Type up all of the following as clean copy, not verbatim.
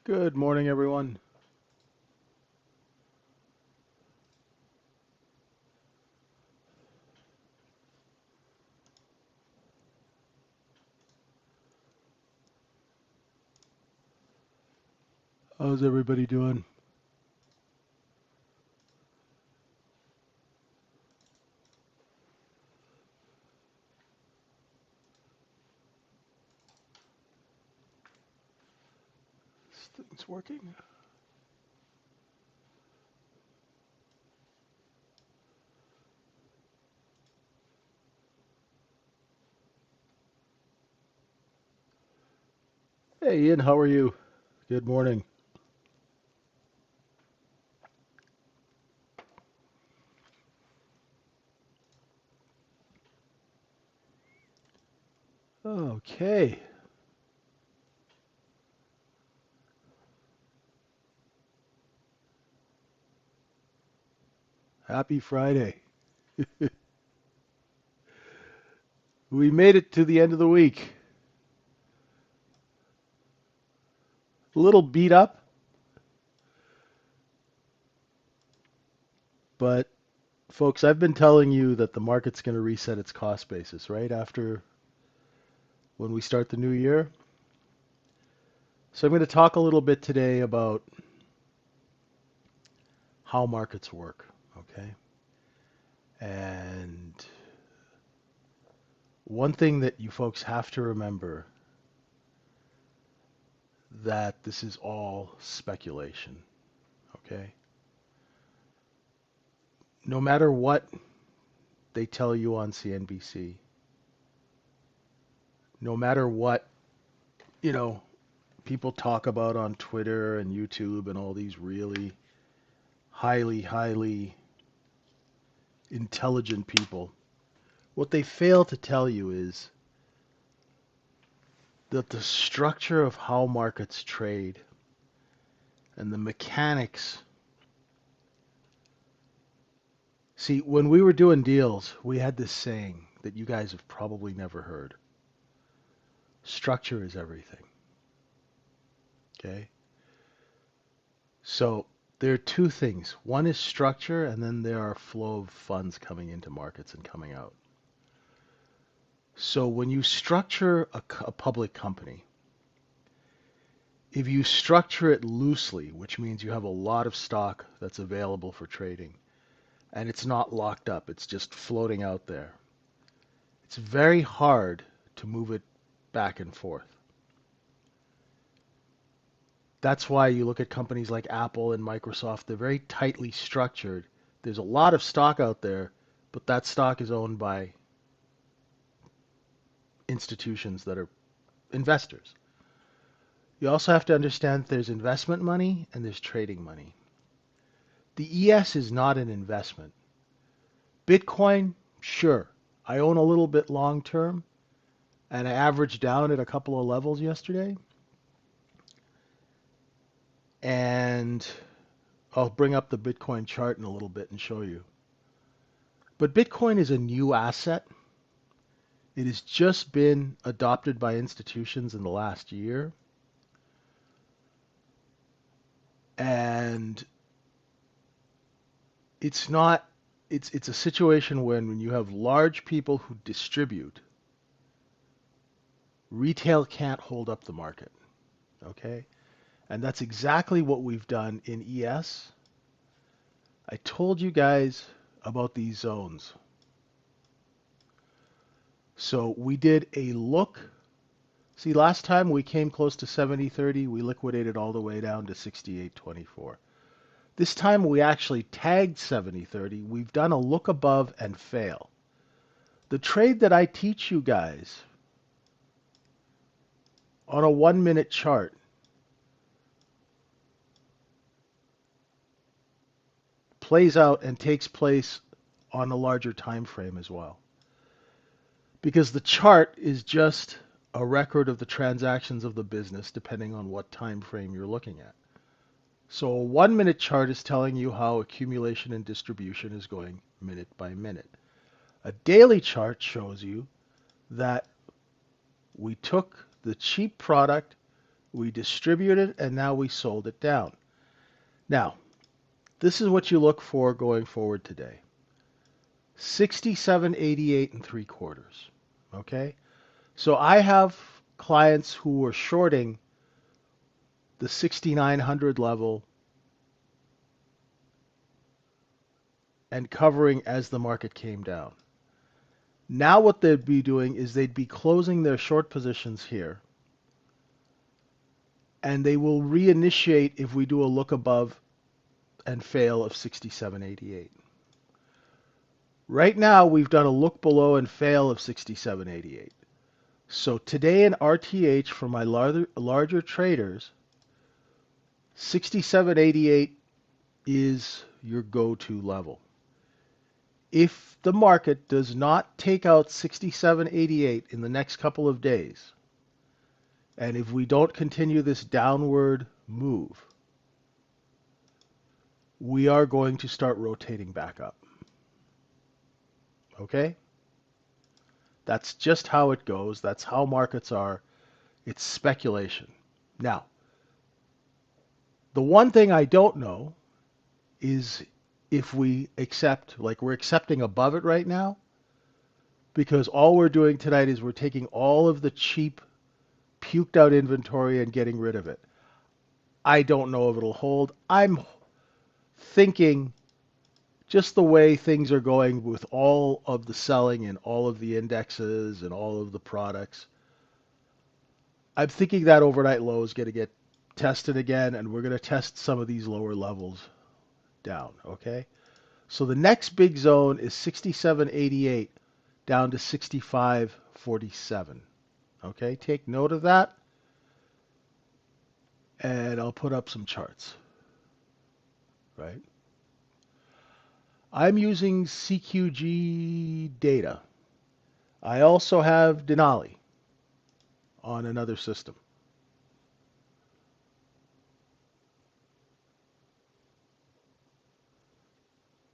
Good morning, everyone. How's everybody doing? This thing's working. Hey, Ian, how are you? Good morning. Okay. Happy Friday. We made it to the end of the week. A little beat up, but folks, I've been telling you that the market's going to reset its cost basis right after when we start the new year. So I'm going to talk a little bit today about how markets work, okay? And one thing that you folks have to remember that this is all speculation, okay? No matter what they tell you on CNBC, no matter what, you know, people talk about on Twitter and YouTube and all these really highly intelligent people, what they fail to tell you is that the structure of how markets trade and the mechanics. See, when we were doing deals, we had this saying that you guys have probably never heard. Structure is everything. Okay? So there are two things. One is structure, and then there are flow of funds coming into markets and coming out. So when you structure a public company, if you structure it loosely, which means you have a lot of stock that's available for trading, and it's not locked up, it's just floating out there, it's very hard to move it back and forth. That's why you look at companies like Apple and Microsoft, they're very tightly structured. There's a lot of stock out there, but that stock is owned by institutions that are investors. You also have to understand that there's investment money and there's trading money. The ES is not an investment. Bitcoin, sure. I own a little bit long term, and I averaged down at a couple of levels yesterday. And I'll bring up the Bitcoin chart in a little bit and show you. But Bitcoin is a new asset. It has just been adopted by institutions in the last year. And it's not it's a situation when you have large people who distribute, retail can't hold up the market. Okay? And that's exactly what we've done in ES. I told you guys about these zones. So we did a look. See, last time we came close to 70.30, we liquidated all the way down to 68.24. This time we actually tagged 70.30. We've done a look above and fail. The trade that I teach you guys on a 1 minute chart plays out and takes place on a larger time frame as well. Because the chart is just a record of the transactions of the business depending on what time frame you're looking at. So a 1 minute chart is telling you how accumulation and distribution is going minute by minute. A daily chart shows you that we took the cheap product, We distributed, and now we sold it down. Now, this is what you look for going forward today. 67.88 and 3/4. Okay? So I have clients who are shorting the 6,900 level and covering as the market came down. Now what they'd be doing is they'd be closing their short positions here, and they will reinitiate if we do a look above and fail of 67.88. Right now we've done a look below and fail of 67.88. So today in RTH for my larger traders, 67.88 is your go-to level. If the market does not take out 67.88 in the next couple of days, and if we don't continue this downward move, we are going to start rotating back up. Okay? That's just how it goes. That's how markets are. It's speculation. Now, the one thing I don't know is if we accept, like we're accepting above it right now, because all we're doing tonight is we're taking all of the cheap, puked out inventory and getting rid of it. I don't know if it'll hold. I'm thinking just the way things are going with all of the selling and all of the indexes and all of the products, I'm thinking that overnight low is going to get tested again, and we're going to test some of these lower levels down, okay? So the next big zone is 67.88 down to 65.47, okay? Take note of that, and I'll put up some charts, right? I'm using CQG data. I also have Denali on another system.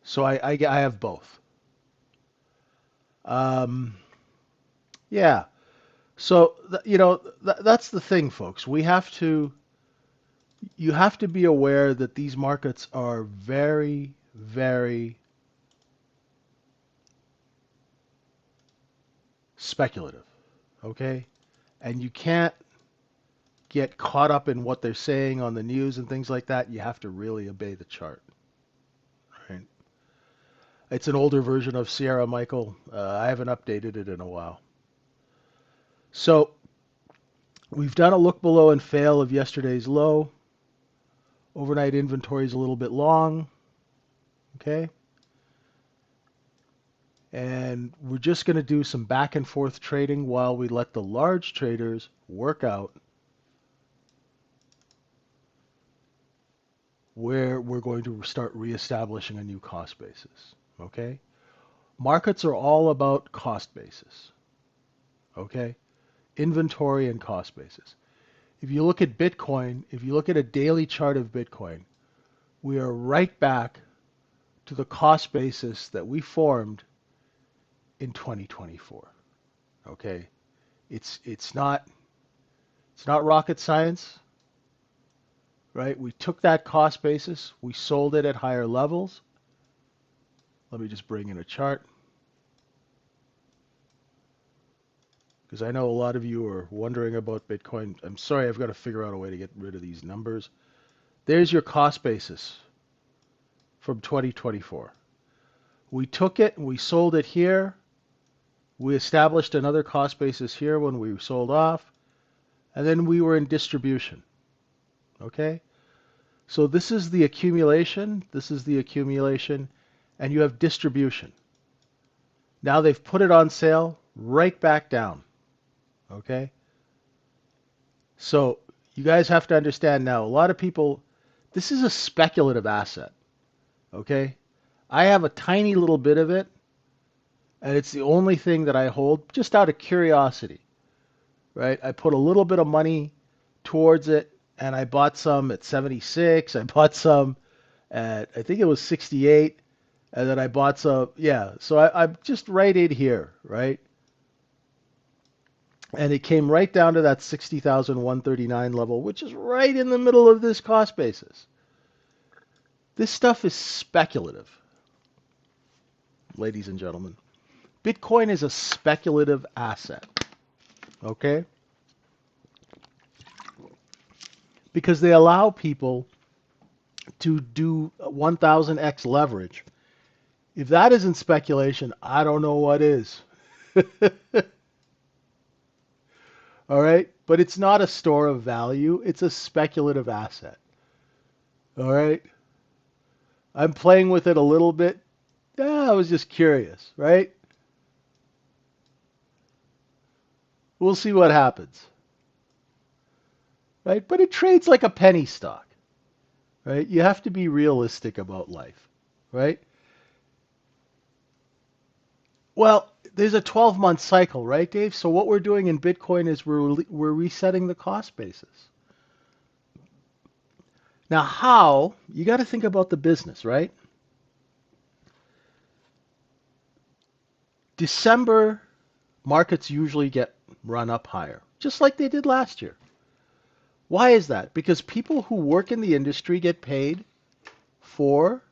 So I have both. Yeah. So, that's the thing, folks. You have to be aware that these markets are very, very speculative, okay? And you can't get caught up in what they're saying on the news and things like that. You have to really obey the chart, right? It's an older version of Sierra Michael. I haven't updated it in a while. So we've done a look below and fail of yesterday's low. Overnight inventory is a little bit long, okay? And we're just going to do some back and forth trading while we let the large traders work out where we're going to start reestablishing a new cost basis, okay? Markets are all about cost basis, okay? Inventory and cost basis. If you look at Bitcoin, if you look at a daily chart of Bitcoin, we are right back to the cost basis that we formed in 2024. Okay? It's not rocket science, right? We took that cost basis, we sold it at higher levels. Let me just bring in a chart, because I know a lot of you are wondering about Bitcoin. I'm sorry, I've got to figure out a way to get rid of these numbers. There's your cost basis from 2024. We took it and we sold it here. We established another cost basis here when we sold off, and then we were in distribution. Okay? So this is the accumulation, and you have distribution. Now they've put it on sale right back down. Okay? So you guys have to understand now, a lot of people, this is a speculative asset. Okay? I have a tiny little bit of it, and it's the only thing that I hold just out of curiosity, right? I put a little bit of money towards it, and I bought some at 76. I bought some at, I think it was 68, and then I bought some, yeah. So I'm just right in here, right? And it came right down to that 60,139 level, which is right in the middle of this cost basis. This stuff is speculative, ladies and gentlemen. Bitcoin is a speculative asset, okay? Because they allow people to do 1000x leverage. If that isn't speculation, I don't know what is. All right? But it's not a store of value, it's a speculative asset. All right? I'm playing with it a little bit. I was just curious, right? We'll see what happens. Right? But it trades like a penny stock. Right? You have to be realistic about life, right? Well, there's a 12-month cycle, right, Dave? So what we're doing in Bitcoin is we're resetting the cost basis. Now, how? You got to think about the business, right? December markets usually get run up higher, just like they did last year. Why is that? Because people who work in the industry get paid for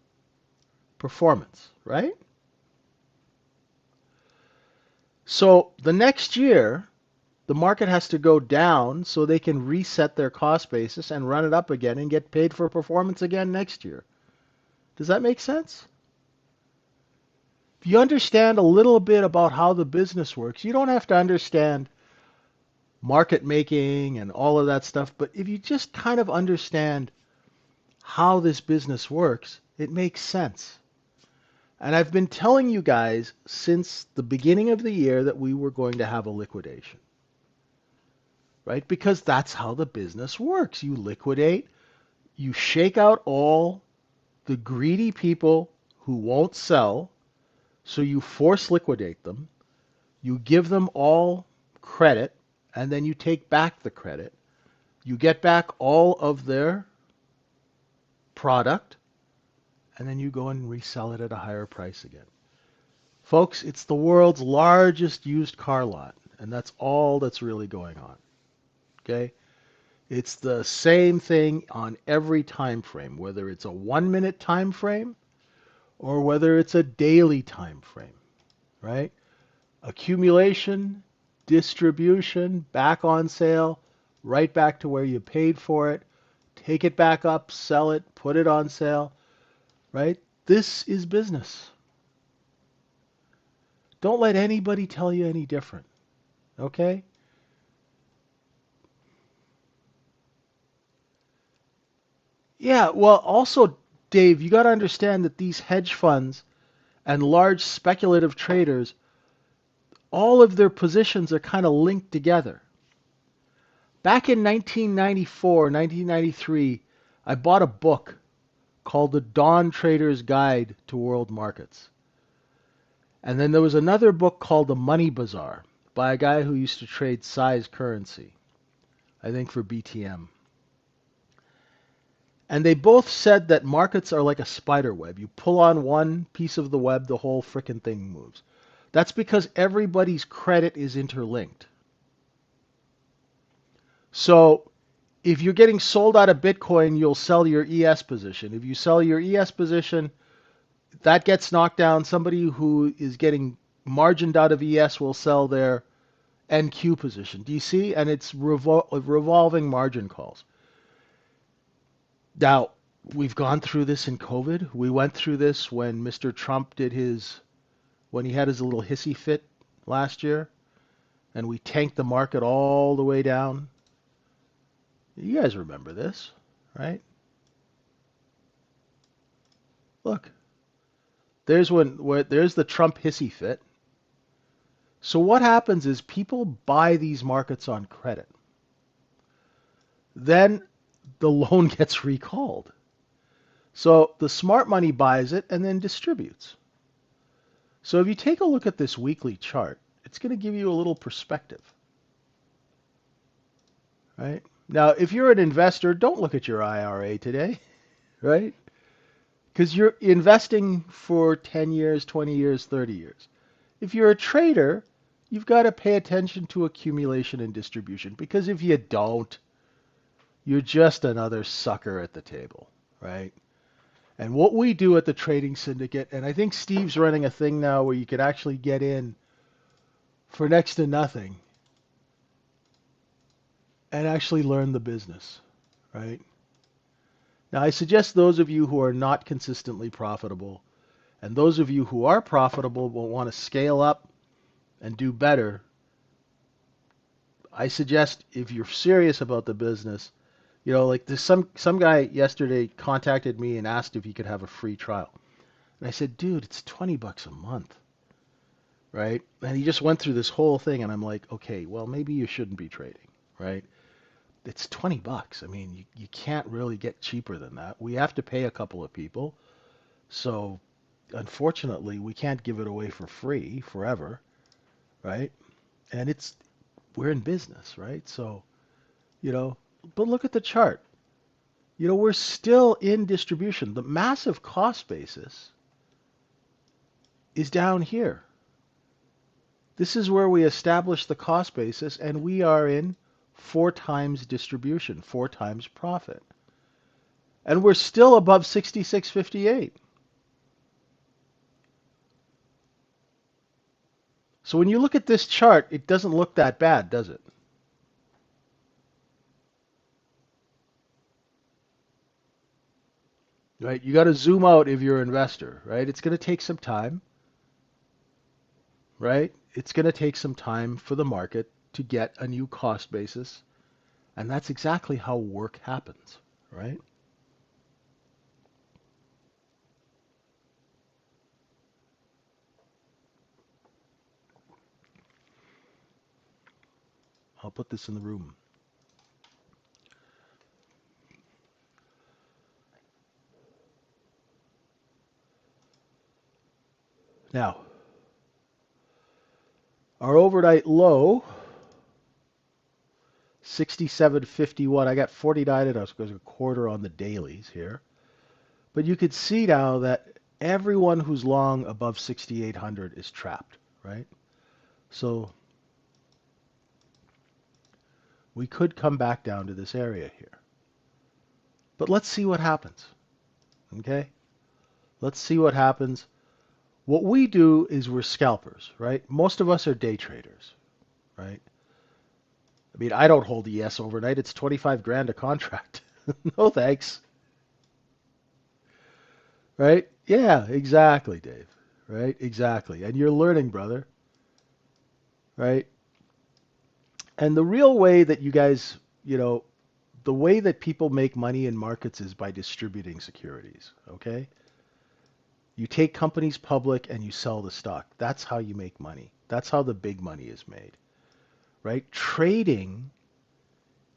performance, right? So the next year, the market has to go down so they can reset their cost basis and run it up again and get paid for performance again next year. Does that make sense? If you understand a little bit about how the business works, you don't have to understand market making and all of that stuff, but if you just kind of understand how this business works, it makes sense. And I've been telling you guys since the beginning of the year that we were going to have a liquidation, right? Because that's how the business works. You liquidate, you shake out all the greedy people who won't sell, so you force liquidate them, you give them all credit, and then you take back the credit. You get back all of their product, and then you go and resell it at a higher price again. Folks, it's the world's largest used car lot, and that's all that's really going on. Okay? It's the same thing on every time frame, whether it's a 1-minute time frame or whether it's a daily time frame, right? Accumulation, distribution, back on sale, right back to where you paid for it, take it back up, sell it, put it on sale, right? This is business. Don't let anybody tell you any different, okay? Yeah, well, also, Dave, you got to understand that these hedge funds and large speculative traders, all of their positions are kind of linked together. Back in 1994, 1993, I bought a book called The Dawn Trader's Guide to World Markets. And then there was another book called The Money Bazaar by a guy who used to trade size currency, I think for BTM. And they both said that markets are like a spider web. You pull on one piece of the web, the whole frickin' thing moves. That's because everybody's credit is interlinked. So if you're getting sold out of Bitcoin, you'll sell your ES position. If you sell your ES position, that gets knocked down. Somebody who is getting margined out of ES will sell their NQ position. Do you see? And it's revolving margin calls. Now, we've gone through this in COVID. We went through this when Mr. Trump when he had his little hissy fit last year, and we tanked the market all the way down. You guys remember this, right? Look, there's the Trump hissy fit. So what happens is people buy these markets on credit. Then the loan gets recalled. So the smart money buys it and then distributes. So if you take a look at this weekly chart, it's going to give you a little perspective. Right? Now, if you're an investor, don't look at your IRA today, right? Because you're investing for 10 years, 20 years, 30 years. If you're a trader, you've got to pay attention to accumulation and distribution, because if you don't, you're just another sucker at the table, right? And what we do at the Trading Syndicate, and I think Steve's running a thing now where you could actually get in for next to nothing and actually learn the business, right? Now, I suggest those of you who are not consistently profitable and those of you who are profitable but want to scale up and do better, I suggest if you're serious about the business, like there's some guy yesterday contacted me and asked if he could have a free trial. And I said, dude, it's $20 a month, right? And he just went through this whole thing, and I'm like, okay, well, maybe you shouldn't be trading, right? It's $20. I mean, you can't really get cheaper than that. We have to pay a couple of people. So unfortunately, we can't give it away for free forever, right? And we're in business, right? So, but look at the chart. We're still in distribution. The massive cost basis is down here. This is where we establish the cost basis, and we are in 4 times distribution, 4 times profit. And we're still above 66.58. So when you look at this chart, it doesn't look that bad, does it? Right? You got to zoom out if you're an investor, right? It's going to take some time, right? It's going to take some time for the market to get a new cost basis, and that's exactly how work happens, right? I'll put this in the room. Now, our overnight low, 67.51. I got 49 and I was going a quarter on the dailies here. But you could see now that everyone who's long above 6,800 is trapped, right? So we could come back down to this area here. But let's see what happens, okay? Let's see what happens. What we do is we're scalpers, right? Most of us are day traders, right? I mean, I don't hold ES overnight. It's 25 grand a contract. No thanks. Right? Yeah, exactly, Dave. Right? Exactly. And you're learning, brother. Right? And the real way that you guys, the way that people make money in markets is by distributing securities, okay? You take companies public and you sell the stock. That's how you make money. That's how the big money is made, right? Trading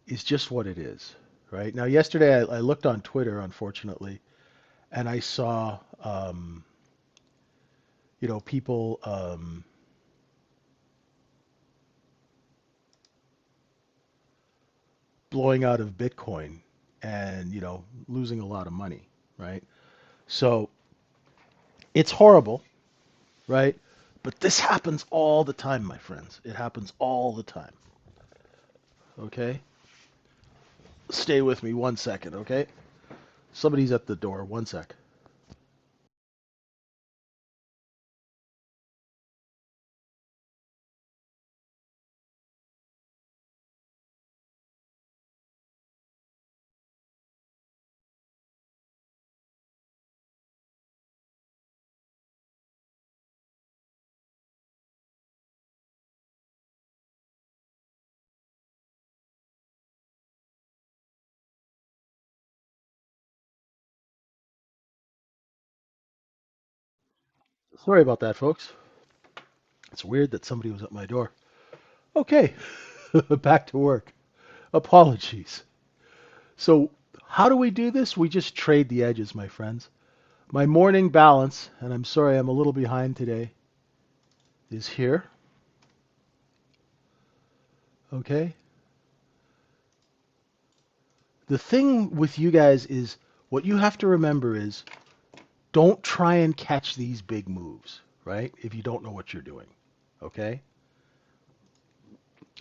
is just what it is, right? Now, yesterday I looked on Twitter, unfortunately, and I saw, people blowing out of Bitcoin and, losing a lot of money, right? So it's horrible, right? But this happens all the time, my friends. It happens all the time. Okay? Stay with me 1 second, okay? Somebody's at the door. 1 sec. Sorry about that, folks. It's weird that somebody was at my door. Okay, back to work. Apologies. So, how do we do this? We just trade the edges, my friends. My morning balance, and I'm sorry I'm a little behind today, is here. Okay? The thing with you guys is what you have to remember is don't try and catch these big moves, right? If you don't know what you're doing. Okay?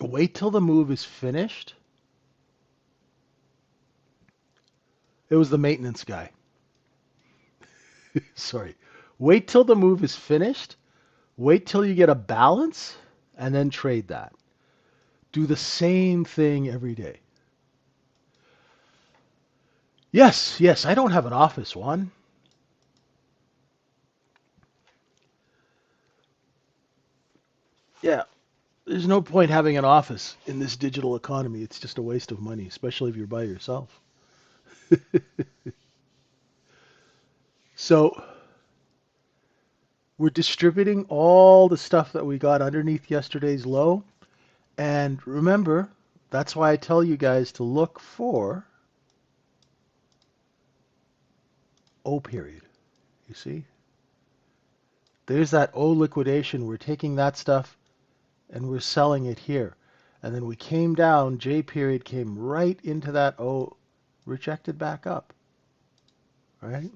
Wait till the move is finished. It was the maintenance guy. Sorry. Wait till the move is finished. Wait till you get a balance and then trade that. Do the same thing every day. Yes, yes, I don't have an office, Juan. Yeah, there's no point having an office in this digital economy. It's just a waste of money, especially if you're by yourself. So we're distributing all the stuff that we got underneath yesterday's low. And remember, that's why I tell you guys to look for O period. You see? There's that O liquidation. We're taking that stuff and we're selling it here. And then we came down, J period came right into that O, rejected back up, right?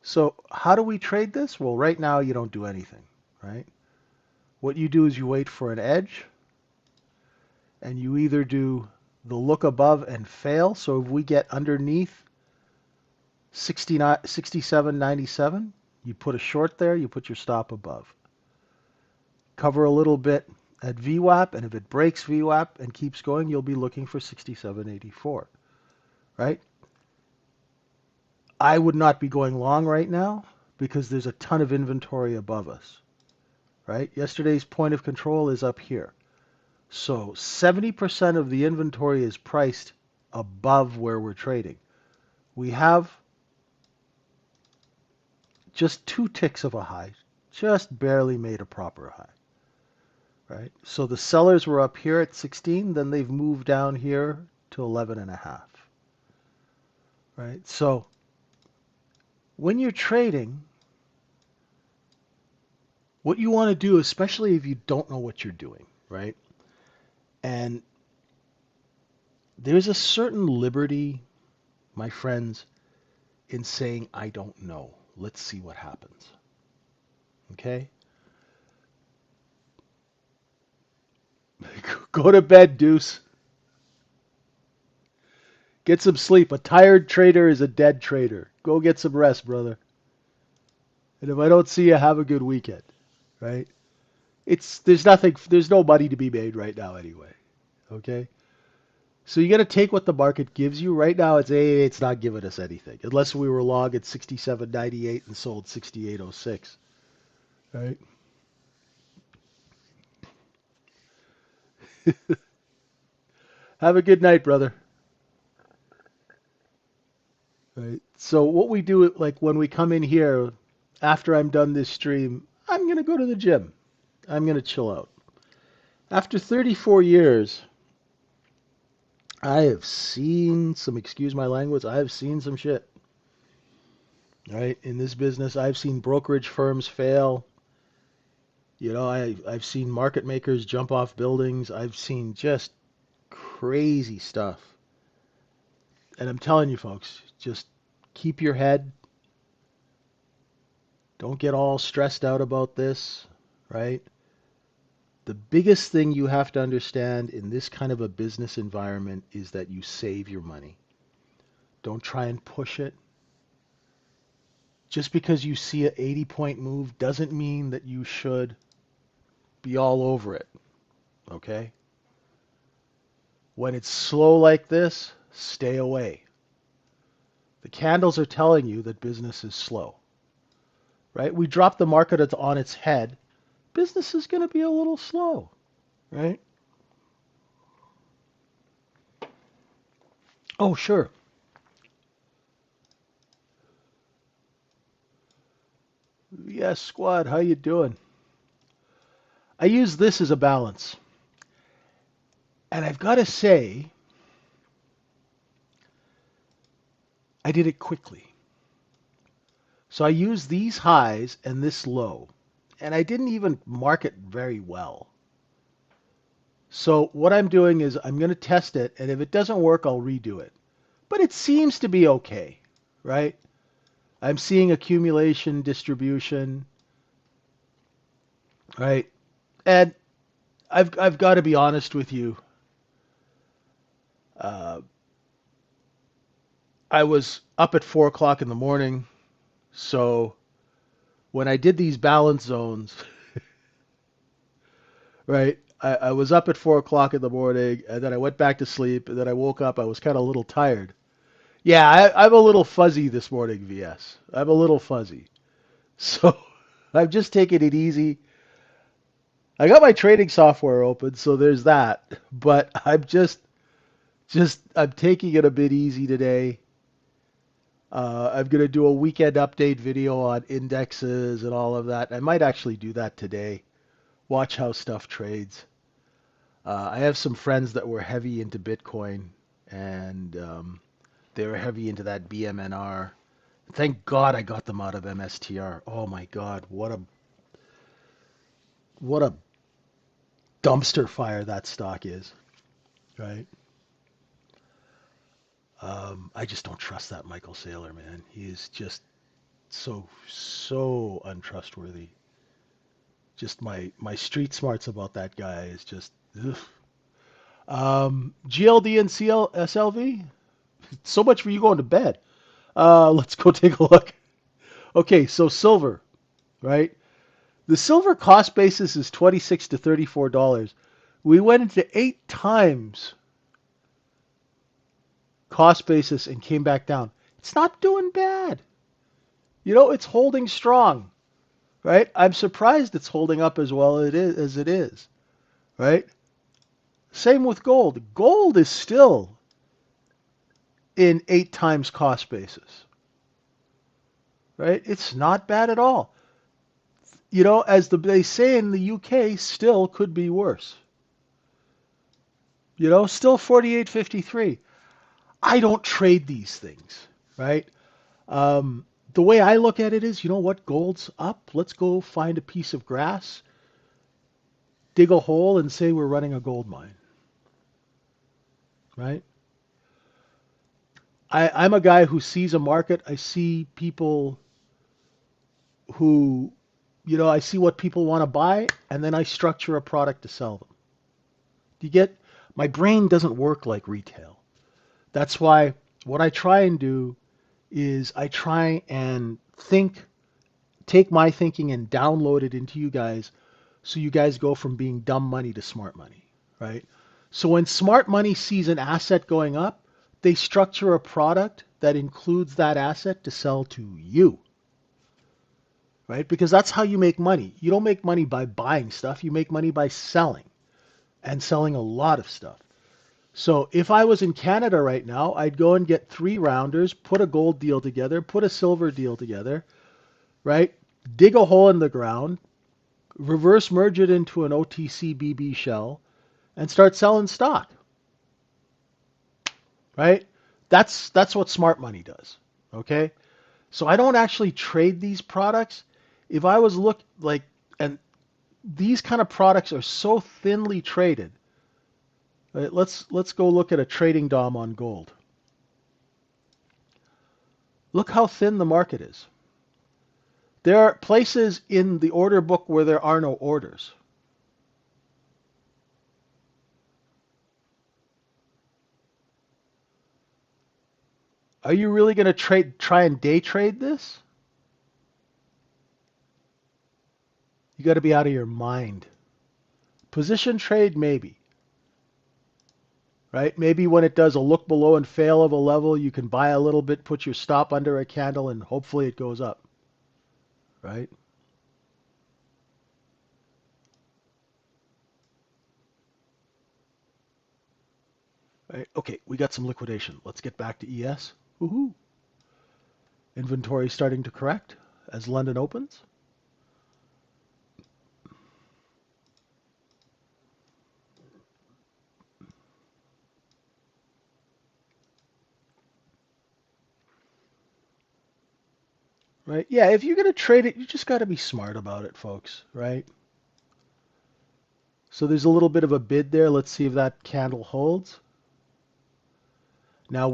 So how do we trade this? Well, right now you don't do anything, right? What you do is you wait for an edge, and you either do the look above and fail. So if we get underneath 69, 67.97, you put a short there, you put your stop above. Cover a little bit at VWAP, and if it breaks VWAP and keeps going, you'll be looking for 67.84, right? I would not be going long right now because there's a ton of inventory above us, right? Yesterday's point of control is up here. So 70% of the inventory is priced above where we're trading. We have just 2 ticks of a high, just barely made a proper high, right? So the sellers were up here at 16, then they've moved down here to 11 and a half, right? So when you're trading, what you want to do, especially if you don't know what you're doing, right? And there's a certain liberty, my friends, in saying, I don't know. Let's see what happens. Okay? Go to bed, Deuce. Get some sleep. A tired trader is a dead trader. Go get some rest, brother. And if I don't see you, have a good weekend. Right? There's no money to be made right now anyway. Okay? So you got to take what the market gives you. Right now it's not giving us anything. Unless we were long at 67.98 and sold 68.06. Right? Have a good night, brother. Right. So what we do, like when we come in here, after I'm done this stream, I'm gonna go to the gym. I'm gonna chill out. After 34 years, I have seen some, excuse my language, I have seen some shit. Right? In this business, I've seen brokerage firms fail. I've seen market makers jump off buildings. I've seen just crazy stuff. And I'm telling you folks, just keep your head. Don't get all stressed out about this, right? The biggest thing you have to understand in this kind of a business environment is that you save your money. Don't try and push it. Just because you see an 80-point move doesn't mean that you should be all over it, okay? When it's slow like this, stay away. The candles are telling you that business is slow, right? We drop the market on its head. Business is going to be a little slow, right? Oh, sure. Yes, squad, how you doing? I use this as a balance. And I've got to say, I did it quickly. So I used these highs and this low. And I didn't even mark it very well. So what I'm doing is I'm going to test it. And if it doesn't work, I'll redo it. But it seems to be okay, right? I'm seeing accumulation, distribution. right? And I've got to be honest with you. Uh, I was up at 4 o'clock in the morning, so when I did these balance zones, right? I was up at 4 o'clock in the morning, and then I went back to sleep, and then I woke up. I was kind of a little tired. Yeah, I'm a little fuzzy this morning, VS. I'm a little fuzzy. So I'm just taking it easy. I got my trading software open, so there's that. But I'm taking it a bit easy today. I'm gonna do a weekend update video on indexes and all of that. I might actually do that today. Watch how stuff trades. I have some friends that were heavy into Bitcoin, and they were heavy into that BMNR. Thank God I got them out of MSTR. Oh my God, what a dumpster fire that stock is, right? I just don't trust that Michael Saylor, man. He is just so untrustworthy. Just my street smarts about that guy is just. Ugh. GLD and SLV. So much for you going to bed. Let's go take a look. Okay, so silver, right? The silver cost basis is 26 to $34. We went into 8 times cost basis and came back down. It's not doing bad. It's holding strong, right? I'm surprised it's holding up as well as it is, right? Same with gold. Gold is still in 8 times cost basis, right? It's not bad at all. As they say in the UK, still could be worse. Still 48.53. I don't trade these things, right? The way I look at it is, you know what? Gold's up. Let's go find a piece of grass, dig a hole, and say we're running a gold mine, right? I'm a guy who sees a market. I see people who, I see what people want to buy, and then I structure a product to sell them. Do you get? My brain doesn't work like retail. That's why what I try and do is I try and take my thinking and download it into you guys so you guys go from being dumb money to smart money, right? So when smart money sees an asset going up, they structure a product that includes that asset to sell to you, right? Because that's how you make money. You don't make money by buying stuff, you make money by selling and selling a lot of stuff. So if I was in Canada right now, I'd go and get 3 rounders, put a gold deal together, put a silver deal together, right? Dig a hole in the ground, reverse merge it into an OTC BB shell, and start selling stock, right? That's what smart money does. Okay? So I don't actually trade these products. If I was and these kind of products are so thinly traded. Right? Let's go look at a trading DOM on gold. Look how thin the market is. There are places in the order book where there are no orders. Are you really going to try and day trade this? You got to be out of your mind. Position trade, maybe. Right? Maybe when it does a look below and fail of a level, you can buy a little bit, put your stop under a candle, and hopefully it goes up. Right? Right? Okay, we got some liquidation. Let's get back to ES. Woohoo! Inventory starting to correct as London opens. Right? Yeah, if you're going to trade it, you just got to be smart about it, folks. Right? So there's a little bit of a bid there. Let's see if that candle holds. Now,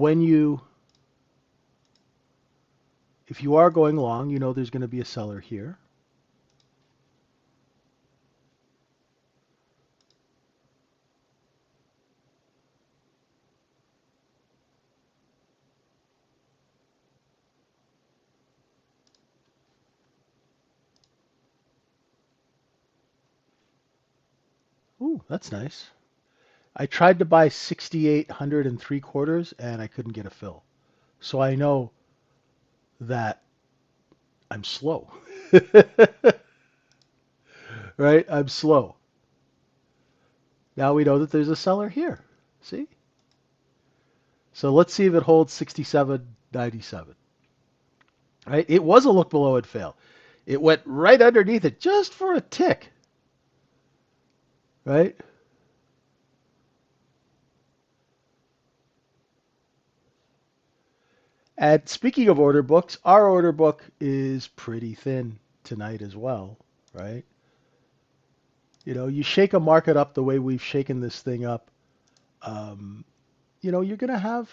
if you are going long, you know there's going to be a seller here. Ooh, that's nice. I tried to buy 6,800 and 3/4 and I couldn't get a fill. So I know that I'm slow. Right? I'm slow. Now we know that there's a seller here. See? So let's see if it holds 67.97. Right? It was a look below and fail. It went right underneath it just for a tick. Right? And speaking of order books, our order book is pretty thin tonight as well, right? You know, you shake a market up the way we've shaken this thing up, um, you know, you're gonna have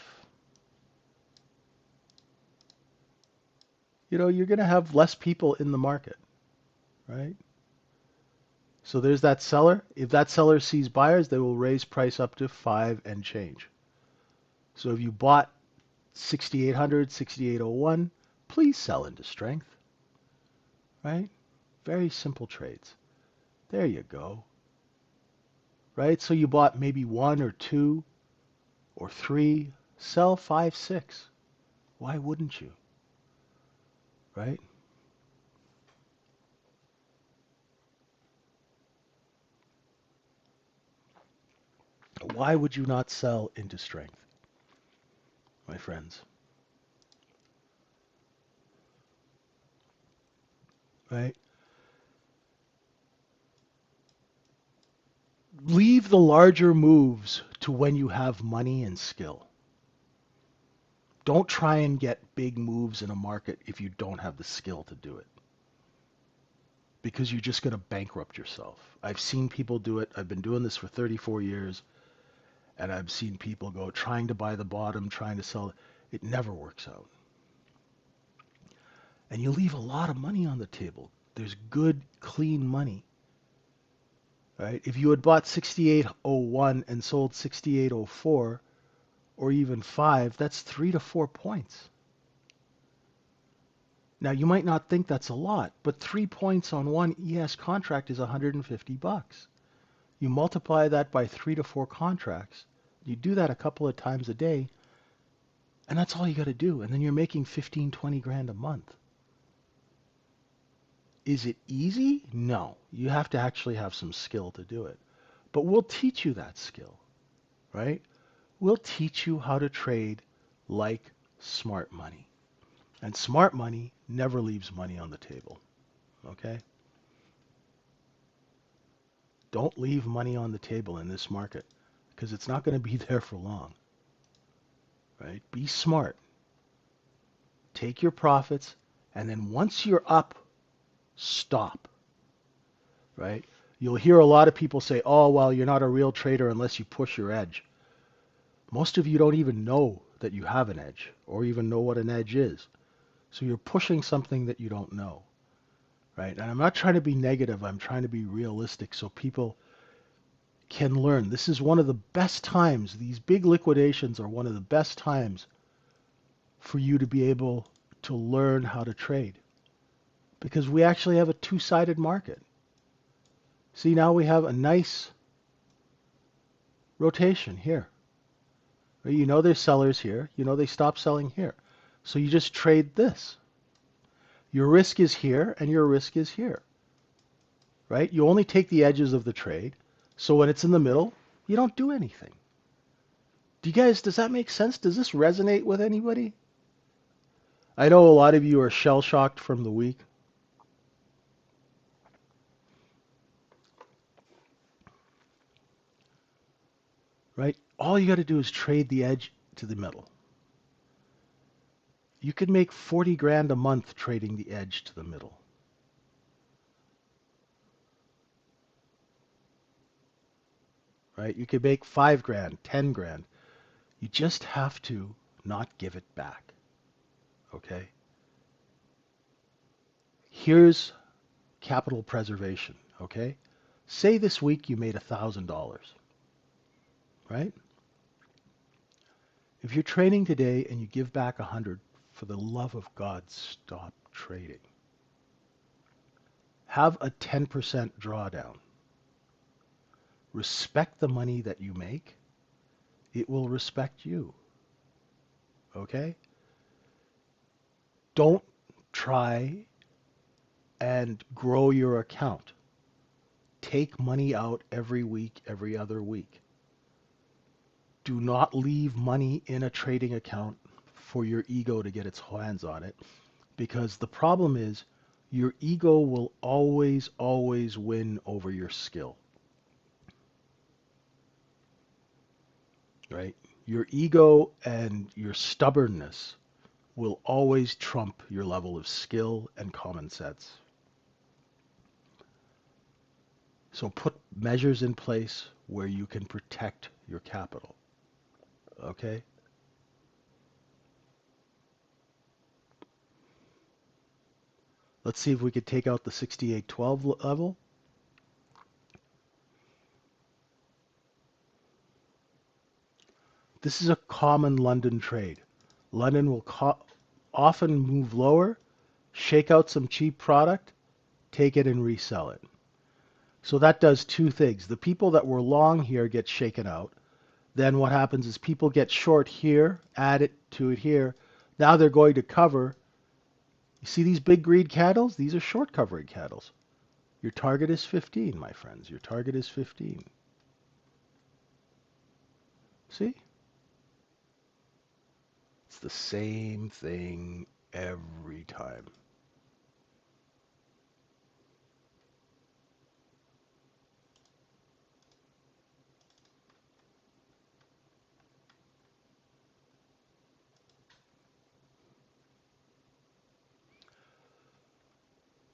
less people in the market, right? So there's that seller. If that seller sees buyers, they will raise price up to five and change. So if you bought 6,800, 6,801, please sell into strength, right? Very simple trades. There you go, right? So you bought maybe one or two or three, sell five, six. Why wouldn't you, right? Why would you not sell into strength, my friends, right? Leave the larger moves to when you have money and skill. Don't try and get big moves in a market if you don't have the skill to do it because you're just going to bankrupt yourself. I've seen people do it. I've been doing this for 34 years and I've seen people go trying to buy the bottom, trying to sell. It never works out. And you leave a lot of money on the table. There's good, clean money, right? If you had bought 68.01 and sold 68.04 or even 5, that's 3 to 4 points. Now, you might not think that's a lot, but 3 points on one ES contract is $150. You multiply that by 3 to 4 contracts. You do that a couple of times a day, and that's all you got to do. And then you're making 15, 20 grand a month. Is it easy? No. You have to actually have some skill to do it. But we'll teach you that skill, right? We'll teach you how to trade like smart money. And smart money never leaves money on the table, okay? Don't leave money on the table in this market because it's not going to be there for long, right? Be smart. Take your profits, and then once you're up, stop, right? You'll hear a lot of people say, oh, well, you're not a real trader unless you push your edge. Most of you don't even know that you have an edge or even know what an edge is. So you're pushing something that you don't know, right? And I'm not trying to be negative. I'm trying to be realistic so people can learn. This is one of the best times. These big liquidations are one of the best times for you to be able to learn how to trade because we actually have a two-sided market. See, now we have a nice rotation here. You know there's sellers here. You know they stop selling here. So you just trade this. Your risk is here and your risk is here, right? You only take the edges of the trade. So when it's in the middle, you don't do anything. Does that make sense? Does this resonate with anybody? I know a lot of you are shell-shocked from the week. Right? All you got to do is trade the edge to the middle. You could make 40 grand a month trading the edge to the middle. Right? You could make 5 grand, 10 grand. You just have to not give it back. Okay? Here's capital preservation. Okay? Say this week you made $1,000. Right? If you're trading today and you give back 100, for the love of God, stop trading. Have a 10% drawdown. Respect the money that you make. It will respect you. Okay? Don't try and grow your account. Take money out every week, every other week. Do not leave money in a trading account for your ego to get its hands on it, because the problem is your ego will always, always win over your skill, right? Your ego and your stubbornness will always trump your level of skill and common sense. So put measures in place where you can protect your capital. Okay? Let's see if we could take out the 6812 level. This is a common London trade. London will often move lower, shake out some cheap product, take it and resell it. So that does two things. The people that were long here get shaken out. Then what happens is people get short here, add it to it here. Now they're going to cover. You see these big green candles? These are short covering candles. Your target is 15, my friends. Your target is 15. See? It's the same thing every time.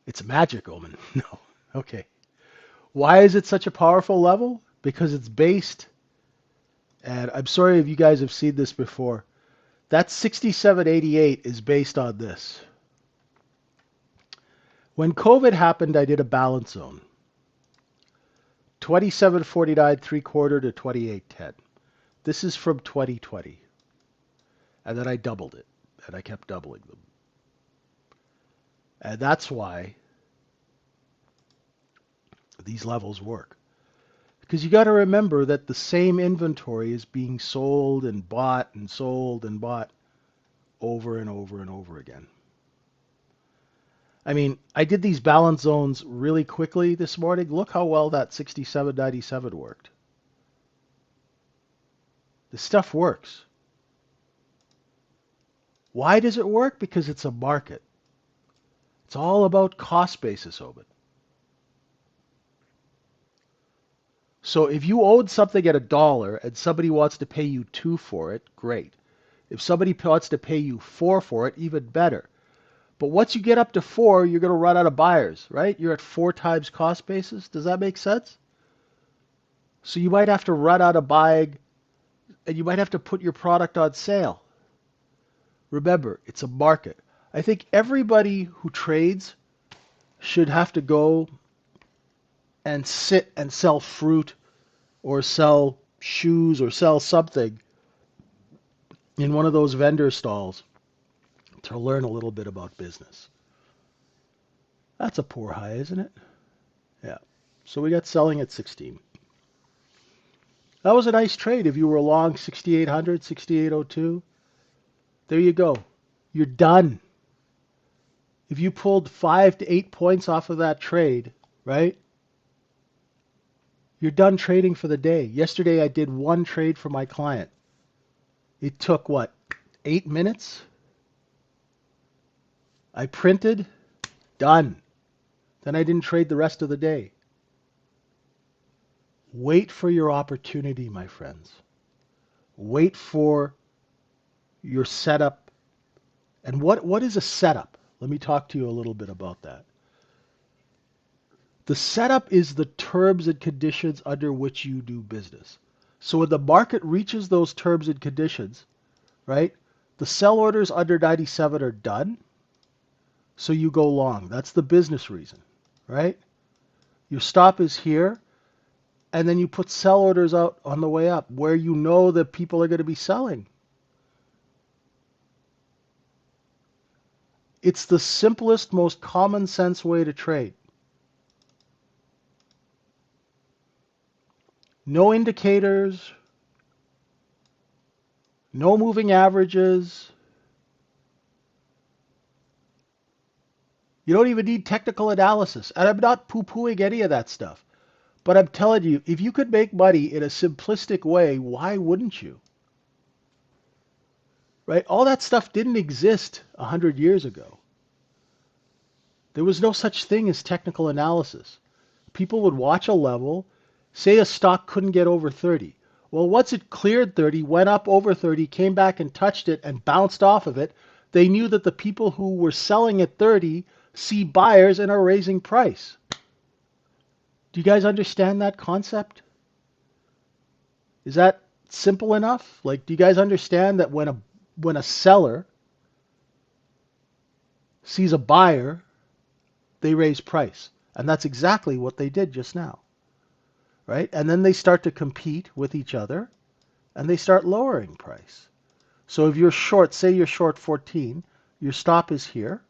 It's a magic omen. No. Okay. Why is it such a powerful level? Because it's based, and I'm sorry if you guys have seen this before, that 6788 is based on this. When COVID happened, I did a balance zone. 27.49 3/4 to 28.10. This is from 2020. And then I doubled it. And I kept doubling them. And that's why these levels work. Because you got to remember that the same inventory is being sold and bought and sold and bought over and over and over again. I mean, I did these balance zones really quickly this morning. Look how well that 67.97 worked. This stuff works. Why does it work? Because it's a market. It's all about cost basis, Oben. So if you owed something at $1 and somebody wants to pay you 2 for it, great. If somebody wants to pay you 4 for it, even better. But once you get up to 4, you're going to run out of buyers, right? You're at 4 times cost basis. Does that make sense? So you might have to run out of buying, and you might have to put your product on sale. Remember, it's a market. I think everybody who trades should have to go and sit and sell fruit or sell shoes or sell something in one of those vendor stalls to learn a little bit about business. That's a poor high, isn't it? Yeah. So we got selling at 16. That was a nice trade if you were long 6,800, 6,802. There you go. You're done. If you pulled 5 to 8 points off of that trade, right? You're done trading for the day. Yesterday I did one trade for my client. It took what? 8 minutes? I printed, done. Then I didn't trade the rest of the day. Wait for your opportunity, my friends. Wait for your setup. And what is a setup? Let me talk to you a little bit about that. The setup is the terms and conditions under which you do business. So when the market reaches those terms and conditions, right, the sell orders under 97 are done, so you go long. That's the business reason, right? Your stop is here, and then you put sell orders out on the way up where you know that people are going to be selling. It's the simplest, most common sense way to trade. No indicators, no moving averages. You don't even need technical analysis. And I'm not poo-pooing any of that stuff. But I'm telling you, if you could make money in a simplistic way, why wouldn't you? Right? All that stuff didn't exist 100 years ago. There was no such thing as technical analysis. People would watch a level, say a stock couldn't get over 30. Well, once it cleared 30, went up over 30, came back and touched it and bounced off of it, they knew that the people who were selling at 30 see buyers and are raising price. Do you guys understand that concept? Is that simple enough? Like, do you guys understand that when a seller sees a buyer, they raise price? And that's exactly what they did just now. Right? And then they start to compete with each other and they start lowering price. So if you're short, say you're short 14, your stop is here,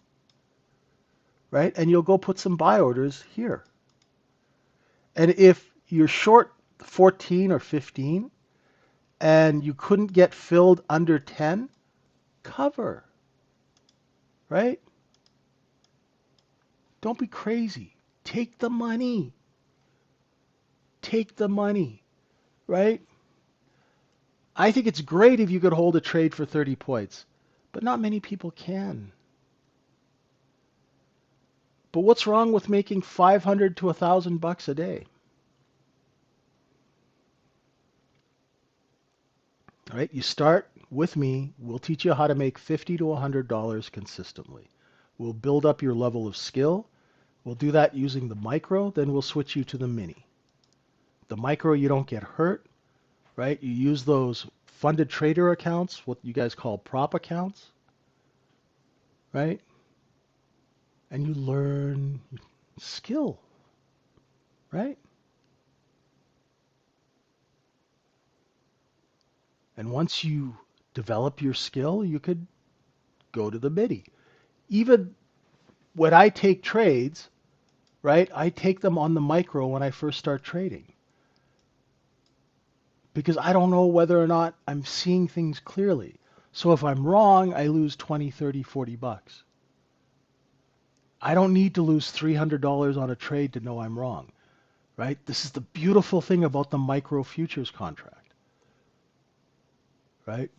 right? And you'll go put some buy orders here. And if you're short 14 or 15 and you couldn't get filled under 10, cover, right? Don't be crazy. Take the money. Take the money, right? I think it's great if you could hold a trade for 30 points, but not many people can. But what's wrong with making 500 to $1,000 a day? All right, you start with me. We'll teach you how to make $50 to $100 consistently. We'll build up your level of skill. We'll do that using the micro, then we'll switch you to the mini. The micro, you don't get hurt, right? You use those funded trader accounts, what you guys call prop accounts, right? And you learn skill, right? And once you develop your skill, you could go to the mini. Even when I take trades, right, I take them on the micro when I first start trading. Because I don't know whether or not I'm seeing things clearly. So if I'm wrong, I lose 20, 30, 40 bucks. I don't need to lose $300 on a trade to know I'm wrong, right? This is the beautiful thing about the Microfutures contract, right?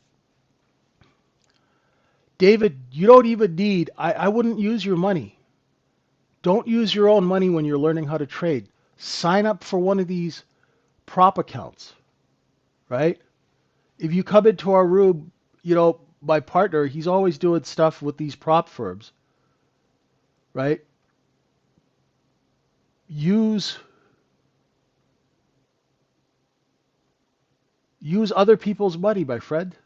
David, you don't even need, I wouldn't use your money. Don't use your own money when you're learning how to trade. Sign up for one of these prop accounts, right? If you come into our room, my partner, he's always doing stuff with these prop firms, right? Use other people's money, my friend.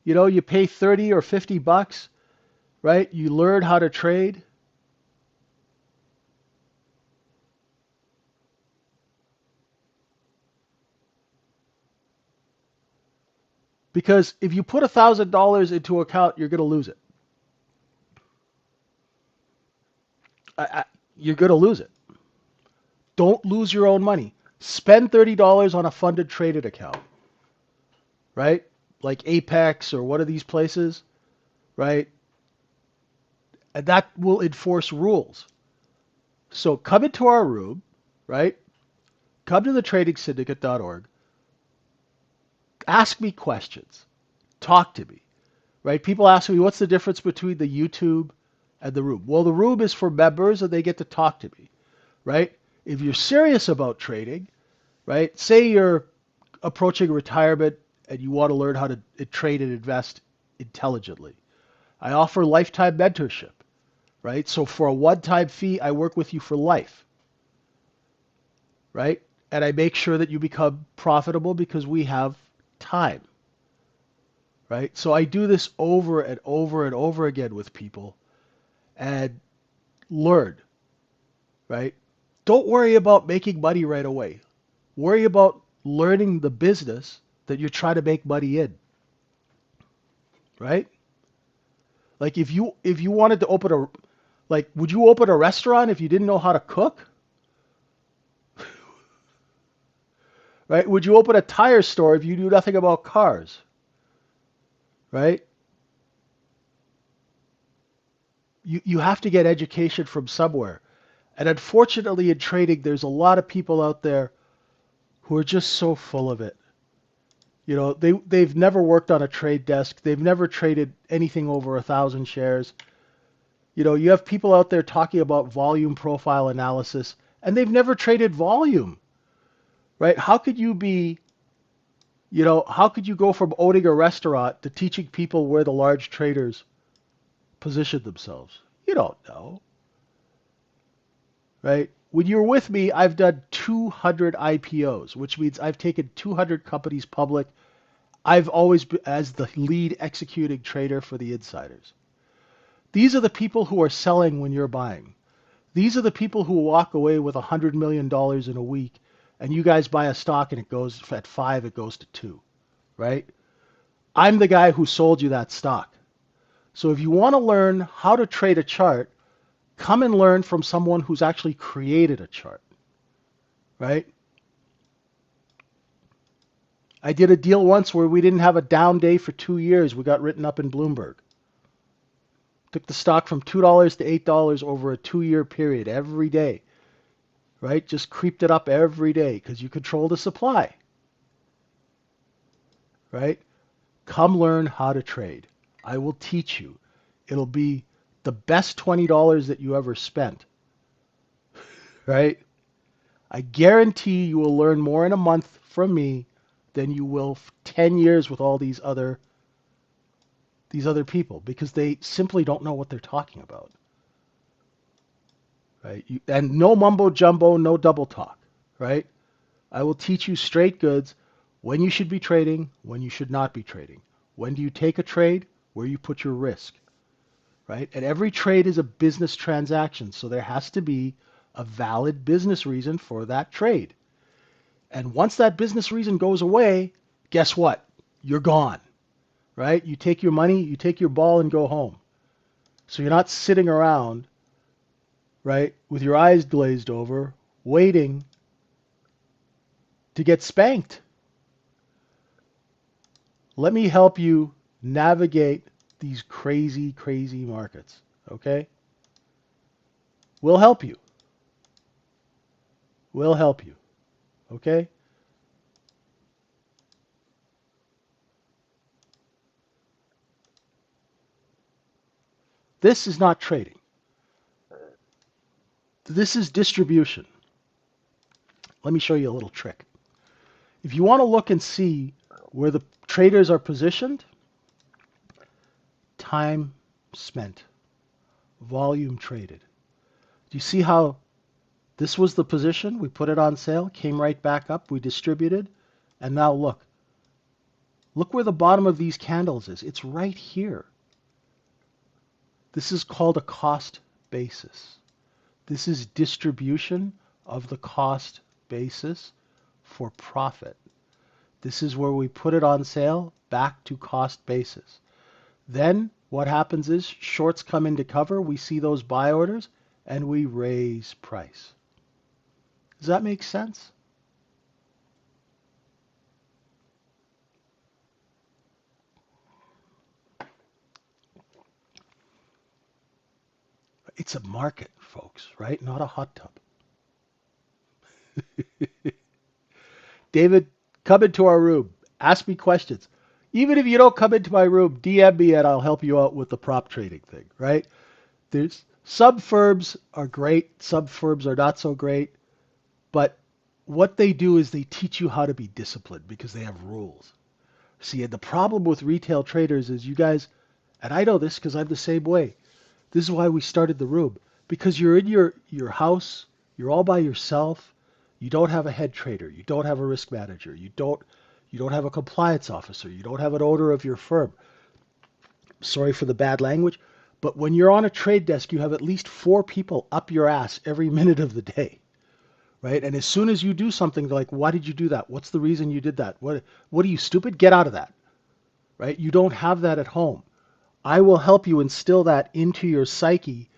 You pay 30 or 50 bucks, right? You learn how to trade. Because if you put $1,000 into an account, you're going to lose it. You're going to lose it. Don't lose your own money. Spend $30 on a funded traded account, right? Like Apex or one of these places, right? And that will enforce rules. So come into our room, right? Come to the tradingsyndicate.org. Ask me questions. Talk to me, right? People ask me, what's the difference between the YouTube and the room? Well, the room is for members and they get to talk to me, right? If you're serious about trading, right? Say you're approaching retirement and you want to learn how to trade and invest intelligently. I offer lifetime mentorship, right? So for a one-time fee, I work with you for life, right? And I make sure that you become profitable because we have time, right? So I do this over and over and over again with people and learn, right? Don't worry about making money right away. Worry about learning the business that you're trying to make money in, right? Like if you wanted to open would you open a restaurant if you didn't know how to cook? right? Would you open a tire store if you knew nothing about cars, right? You have to get education from somewhere. And unfortunately in trading, there's a lot of people out there who are just so full of it. You know, they've never worked on a trade desk. They've never traded anything over 1,000 shares. You know, you have people out there talking about volume profile analysis, and they've never traded volume, right? How could you be, you know, how could you go from owning a restaurant to teaching people where the large traders position themselves? You don't know, right? When you're with me, I've done 200 IPOs, which means I've taken 200 companies public. I've always been as the lead executing trader for the insiders. These are the people who are selling when you're buying. These are the people who walk away with $100 million in a week, and you guys buy a stock and it goes at 5, it goes to 2, right? I'm the guy who sold you that stock. So if you want to learn how to trade a chart, come and learn from someone who's actually created a chart, right? I did a deal once where we didn't have a down day for 2 years. We got written up in Bloomberg. Took the stock from $2 to $8 over a 2-year period every day, right? Just creeped it up every day because you control the supply, right? Come learn how to trade. I will teach you. It'll be the best $20 that you ever spent, right? I guarantee you will learn more in a month from me than you will 10 years with all these other people because they simply don't know what they're talking about. Right? And no mumbo jumbo, no double talk, right? I will teach you straight goods when you should be trading, when you should not be trading. When do you take a trade? Where you put your risk, right? And every trade is a business transaction, so there has to be a valid business reason for that trade. And once that business reason goes away, guess what? You're gone, right? You take your money, you take your ball and go home. So you're not sitting around, right, with your eyes glazed over, waiting to get spanked. Let me help you navigate these crazy, crazy markets, okay? We'll help you. We'll help you, okay? This is not trading. This is distribution. Let me show you a little trick. If you want to look and see where the traders are positioned, time spent, volume traded. Do you see how this was the position? We put it on sale, came right back up, we distributed, and now look. Look where the bottom of these candles is. It's right here. This is called a cost basis. This is distribution of the cost basis for profit. This is where we put it on sale back to cost basis. Then what happens is shorts come into cover, we see those buy orders, and we raise price. Does that make sense? It's a market, folks, right? Not a hot tub. David, come into our room. Ask me questions. Even if you don't come into my room, DM me and I'll help you out with the prop trading thing, right? There's some firms are great, some firms are not so great, but what they do is they teach you how to be disciplined because they have rules. See, and the problem with retail traders is you guys, and I know this because I'm the same way. This is why we started the room. Because you're in your house, you're all by yourself, you don't have a head trader, you don't have a risk manager, you don't have a compliance officer, you don't have an owner of your firm. Sorry for the bad language, but when you're on a trade desk, you have at least 4 people up your ass every minute of the day. Right? And as soon as you do something, they're like, why did you do that? What's the reason you did that? What are you, stupid? Get out of that. Right? You don't have that at home. I will help you instill that into your psyche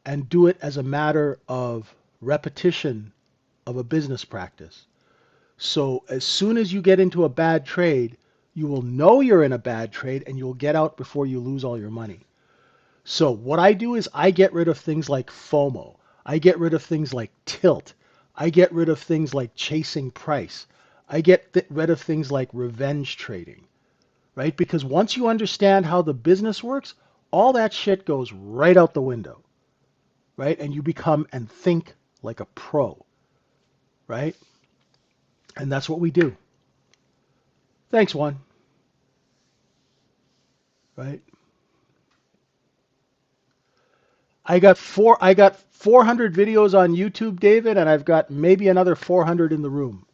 and do it as a matter of repetition of a business practice. So as soon as you get into a bad trade, you will know you're in a bad trade and you'll get out before you lose all your money. So what I do is I get rid of things like FOMO. I get rid of things like tilt. I get rid of things like chasing price. I get rid of things like revenge trading, right? Because once you understand how the business works, all that shit goes right out the window, right? And you become and think like a pro, right? And that's what we do. Thanks, Juan, right? I got 400 videos on YouTube, David, and I've got maybe another 400 in the room.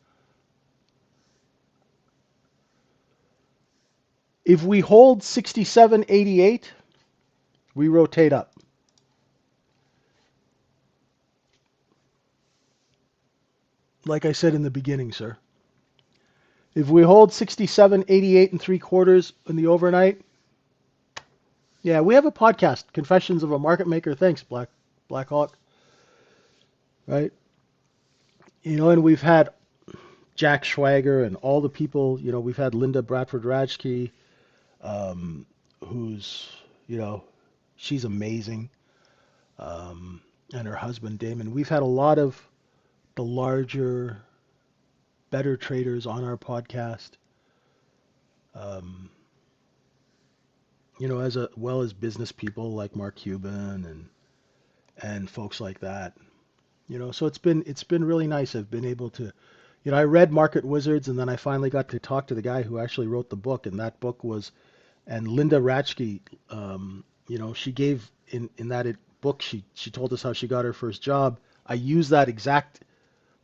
If we hold 67.88, we rotate up. Like I said in the beginning, sir. If we hold 67.88 and 3/4 in the overnight, yeah, we have a podcast, Confessions of a Market Maker. Thanks, Black Hawk. Right? You know, and we've had Jack Schwager and all the people. You know, we've had Linda Bradford-Rajke, um, who's, you know, she's amazing, and her husband Damon. We've had a lot of the larger, better traders on our podcast. Um, you know, as well as business people like Mark Cuban and folks like that. You know, so it's been really nice. I've been able to, you know, I read Market Wizards and then I finally got to talk to the guy who actually wrote the book, and that book was, and Linda Ratchke, you know, she gave in that book she told us how she got her first job. I used that exact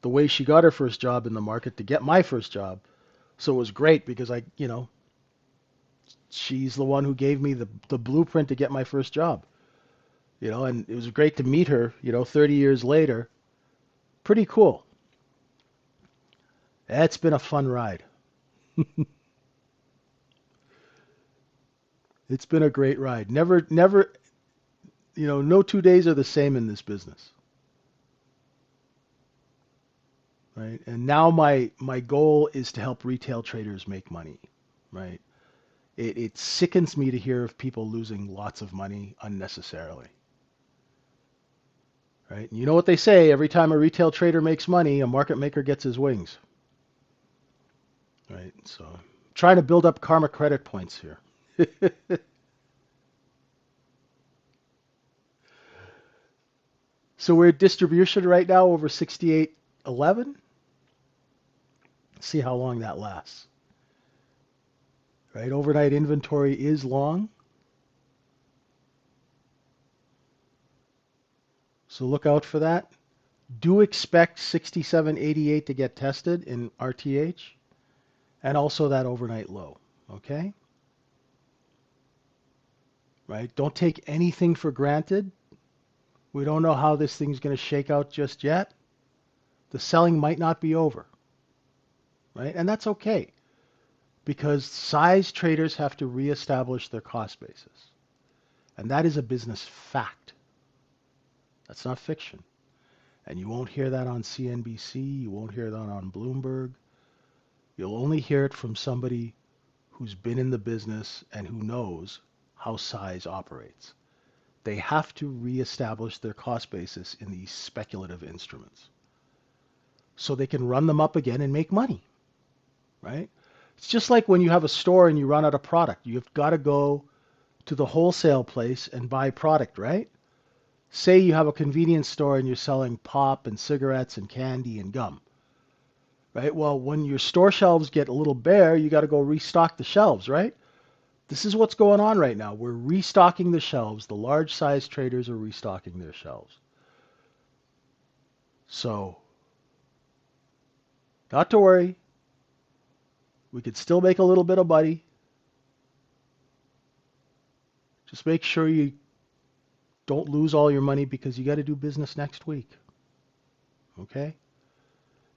the way she got her first job in the market to get my first job. So it was great because I, you know, she's the one who gave me the blueprint to get my first job. You know, and it was great to meet her, you know, 30 years later. Pretty cool. It's been a fun ride. It's been a great ride. Never, you know, no 2 days are the same in this business, right? And now my goal is to help retail traders make money, right? It sickens me to hear of people losing lots of money unnecessarily, right? And you know what they say, every time a retail trader makes money, a market maker gets his wings, right? So trying to build up karma credit points here. So we're at distribution right now over 68.11. See how long that lasts. Right? Overnight inventory is long. So look out for that. Do expect 67.88 to get tested in RTH and also that overnight low. Okay? Right? Don't take anything for granted. We don't know how this thing's going to shake out just yet. The selling might not be over. Right? And that's okay because size traders have to reestablish their cost basis. And that is a business fact. That's not fiction. And you won't hear that on CNBC. You won't hear that on Bloomberg. You'll only hear it from somebody who's been in the business and who knows how size operates. They have to reestablish their cost basis in these speculative instruments so they can run them up again and make money, right? It's just like when you have a store and you run out of product. You've got to go to the wholesale place and buy product, right? Say you have a convenience store and you're selling pop and cigarettes and candy and gum, right? Well, when your store shelves get a little bare, you got to go restock the shelves, right? This is what's going on right now. We're restocking the shelves. The large size traders are restocking their shelves. So, not to worry. We could still make a little bit of money. Just make sure you don't lose all your money because you got to do business next week. Okay?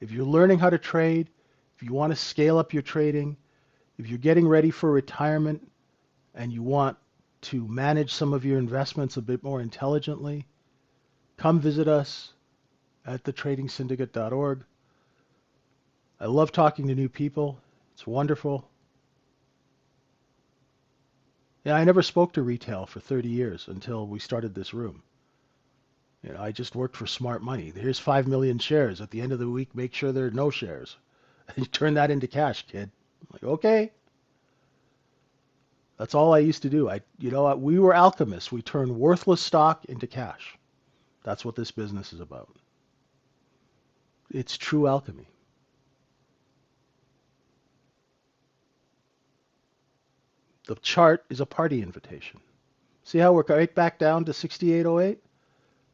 If you're learning how to trade, if you want to scale up your trading, if you're getting ready for retirement and you want to manage some of your investments a bit more intelligently, come visit us at thetradingsyndicate.org. I love talking to new people. It's wonderful. Yeah, I never spoke to retail for 30 years until we started this room. I just worked for smart money. Here's 5 million shares. At the end of the week, make sure there are no shares. You turn that into cash, kid. I'm like, okay. That's all I used to do. We were alchemists. We turned worthless stock into cash. That's what this business is about. It's true alchemy. The chart is a party invitation. See how we're right back down to 6808?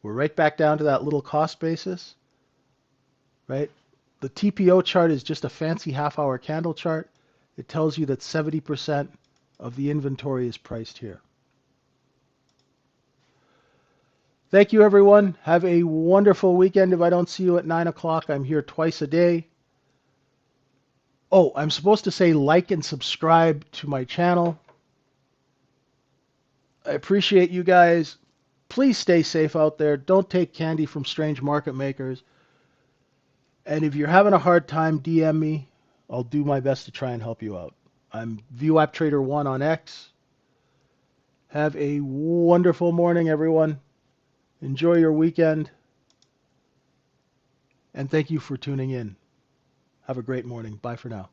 We're right back down to that little cost basis, right? The TPO chart is just a fancy half-hour candle chart. It tells you that 70% of the inventory is priced here. Thank you, everyone. Have a wonderful weekend. If I don't see you at 9 o'clock, I'm here twice a day. Oh, I'm supposed to say like and subscribe to my channel. I appreciate you guys. Please stay safe out there. Don't take candy from strange market makers. And if you're having a hard time, DM me. I'll do my best to try and help you out. I'm vwaptrader1 on X. Have a wonderful morning, everyone. Enjoy your weekend. And thank you for tuning in. Have a great morning. Bye for now.